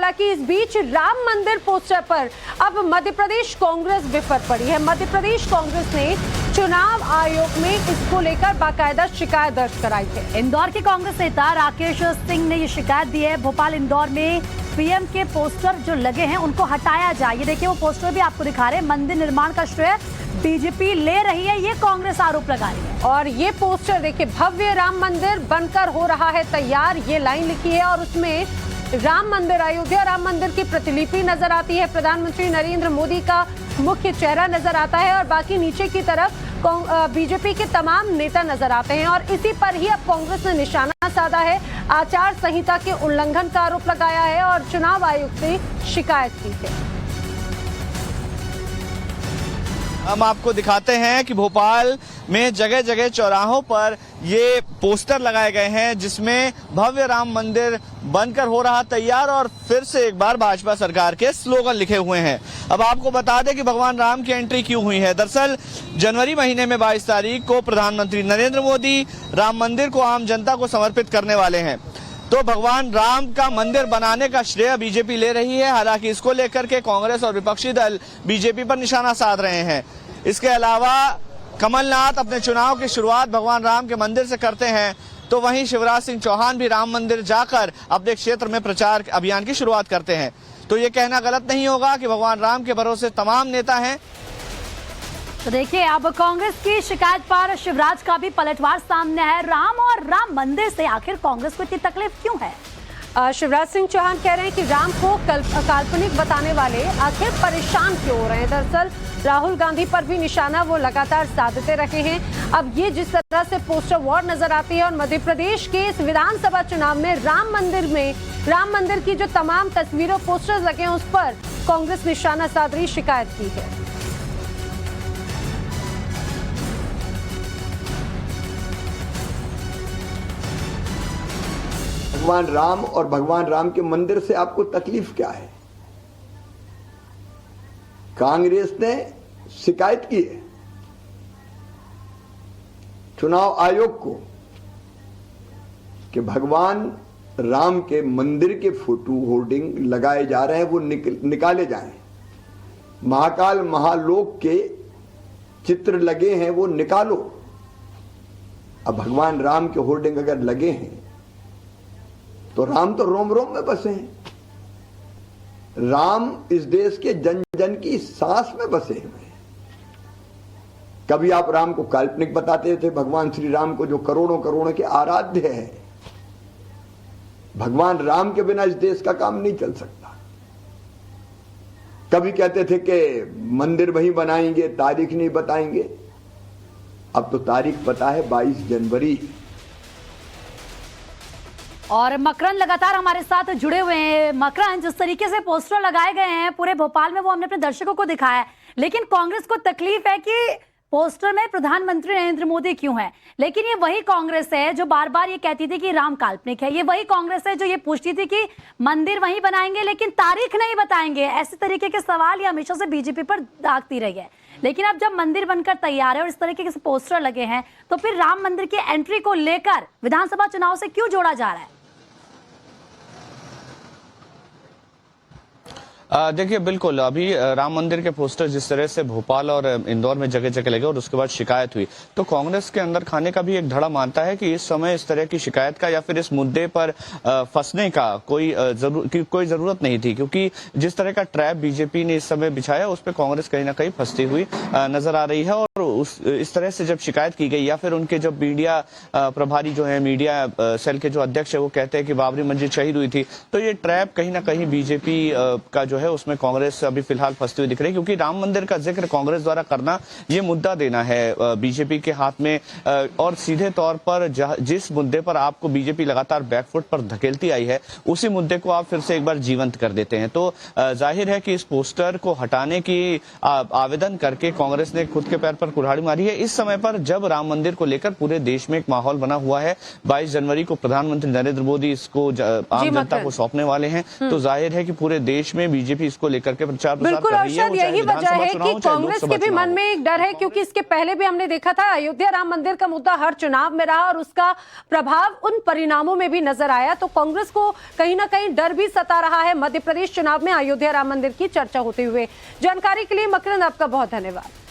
हालांकि इस बीच राम मंदिर पोस्टर पर अब मध्य प्रदेश कांग्रेस विफर पड़ी है। मध्य प्रदेश कांग्रेस ने चुनाव आयोग में इसको लेकर बाकायदा शिकायत दर्ज कराई है। इंदौर के कांग्रेस नेता राकेश सिंह ने ये शिकायत दी है। भोपाल इंदौर में पीएम के पोस्टर जो लगे हैं उनको हटाया जाए। ये देखिए वो पोस्टर भी आपको दिखा रहे हैं। मंदिर निर्माण का श्रेय बीजेपी ले रही है, ये कांग्रेस आरोप लगा रही है। और ये पोस्टर देखिए, भव्य राम मंदिर बनकर हो रहा है तैयार, ये लाइन लिखी है और उसमें राम मंदिर, अयोध्या राम मंदिर की प्रतिलिपि नजर आती है। प्रधानमंत्री नरेंद्र मोदी का मुख्य चेहरा नजर आता है और बाकी नीचे की तरफ बीजेपी के तमाम नेता नजर आते हैं। और इसी पर ही अब कांग्रेस ने निशाना साधा है, आचार संहिता के उल्लंघन का आरोप लगाया है और चुनाव आयोग से शिकायत की है। हम आपको दिखाते हैं कि भोपाल में जगह जगह चौराहों पर ये पोस्टर लगाए गए हैं जिसमें भव्य राम मंदिर बनकर हो रहा तैयार और फिर से एक बार भाजपा सरकार के स्लोगन लिखे हुए हैं। अब आपको बता दें कि भगवान राम की एंट्री क्यों हुई है। दरअसल जनवरी महीने में 22 तारीख को प्रधानमंत्री नरेंद्र मोदी राम मंदिर को आम जनता को समर्पित करने वाले हैं। तो भगवान राम का मंदिर बनाने का श्रेय बीजेपी ले रही है। हालांकि इसको लेकर के कांग्रेस और विपक्षी दल बीजेपी पर निशाना साध रहे हैं। इसके अलावा कमलनाथ अपने चुनाव की शुरुआत भगवान राम के मंदिर से करते हैं, तो वहीं शिवराज सिंह चौहान भी राम मंदिर जाकर अपने क्षेत्र में प्रचार अभियान की शुरुआत करते हैं। तो ये कहना गलत नहीं होगा कि भगवान राम के भरोसे तमाम नेता हैं। तो देखिए अब कांग्रेस की शिकायत पर शिवराज का भी पलटवार सामने है। राम और राम मंदिर से आखिर कांग्रेस को इतनी तकलीफ क्यों है? शिवराज सिंह चौहान कह रहे हैं कि राम को काल्पनिक बताने वाले आखिर परेशान क्यों हो रहे हैं। दरअसल राहुल गांधी पर भी निशाना वो लगातार साधते रहे हैं। अब ये जिस तरह से पोस्टर वॉर नजर आती है और मध्य प्रदेश के इस विधानसभा चुनाव में राम मंदिर की जो तमाम तस्वीरों पोस्टर्स लगे हैं उस पर कांग्रेस निशाना साध रही शिकायत की है। भगवान राम और भगवान राम के मंदिर से आपको तकलीफ क्या है? कांग्रेस ने शिकायत की है चुनाव आयोग को कि भगवान राम के मंदिर के फोटो होर्डिंग लगाए जा रहे हैं, वो निकाले जाएं। महाकाल महालोक के चित्र लगे हैं, वो निकालो। अब भगवान राम के होर्डिंग अगर लगे हैं तो राम तो रोम रोम में बसे हैं। राम इस देश के जन जन की सांस में बसे हुए हैं। कभी आप राम को काल्पनिक बताते थे, भगवान श्री राम को जो करोड़ों करोड़ों के आराध्य है। भगवान राम के बिना इस देश का काम नहीं चल सकता। कभी कहते थे कि मंदिर वहीं बनाएंगे, तारीख नहीं बताएंगे। अब तो तारीख पता है, 22 जनवरी। और मकरन लगातार हमारे साथ जुड़े हुए हैं। मकरन, जिस तरीके से पोस्टर लगाए गए हैं पूरे भोपाल में, वो हमने अपने दर्शकों को दिखाया है, लेकिन कांग्रेस को तकलीफ है कि पोस्टर में प्रधानमंत्री नरेंद्र मोदी क्यों है। लेकिन ये वही कांग्रेस है जो बार बार ये कहती थी कि राम काल्पनिक है। ये वही कांग्रेस है जो ये पूछती थी कि मंदिर वहीं बनाएंगे लेकिन तारीख नहीं बताएंगे। ऐसे तरीके के सवाल ये हमेशा से बीजेपी पर दागती रही है। लेकिन अब जब मंदिर बनकर तैयार है और इस तरीके के पोस्टर लगे हैं, तो फिर राम मंदिर की एंट्री को लेकर विधानसभा चुनाव से क्यों जोड़ा जा रहा है? देखिए, बिल्कुल अभी राम मंदिर के पोस्टर जिस तरह से भोपाल और इंदौर में जगह जगह लगे और उसके बाद शिकायत हुई, तो कांग्रेस के अंदर खाने का भी एक धड़ा मानता है कि इस समय इस तरह की शिकायत का या फिर इस मुद्दे पर फंसने का कोई जरूरत नहीं थी, क्योंकि जिस तरह का ट्रैप बीजेपी ने इस समय बिछाया उस पर कांग्रेस कहीं ना कहीं फंसती हुई नजर आ रही है। और इस तरह से जब शिकायत की गई या फिर उनके जब मीडिया प्रभारी जो है, मीडिया सेल के जो अध्यक्ष है, वो कहते हैं कि बाबरी मस्जिद शहीद हुई थी, तो ये ट्रैप कहीं ना कहीं बीजेपी का जो है उसमें कांग्रेस अभी फिलहाल फंसती हुई दिख रही है। क्योंकि राम मंदिर का जिक्र कांग्रेस द्वारा करना, ये मुद्दा देना है बीजेपी के हाथ में। और सीधे तौर पर जिस मुद्दे पर आपको बीजेपी लगातार बैकफुट पर धकेलती आई है, उसी मुद्दे को आप फिर से एक बार जीवंत कर देते हैं। तो जाहिर है कि इस पोस्टर को हटाने की आवेदन करके कांग्रेस ने खुद के पैर पर कुल्हाड़ी मारी है। इस समय पर जब राम मंदिर को लेकर पूरे देश में एक माहौल बना हुआ है, 22 जनवरी को प्रधानमंत्री नरेंद्र मोदी इसको आम जनता को सौंपने वाले हैं, तो जाहिर है कि पूरे देश में बीजेपी इसको लेकर के प्रचार प्रसार कर रही है। यही वजह है कि कांग्रेस के भी मन में एक डर है, क्योंकि इसके पहले भी हमने देखा था अयोध्या राम मंदिर का मुद्दा हर चुनाव में रहा और उसका प्रभाव उन परिणामों में भी नजर आया। तो कांग्रेस को कहीं ना कहीं डर भी सता रहा है मध्य प्रदेश चुनाव में अयोध्या राम मंदिर की चर्चा होते हुए। जानकारी के लिए मकरंद आपका बहुत धन्यवाद।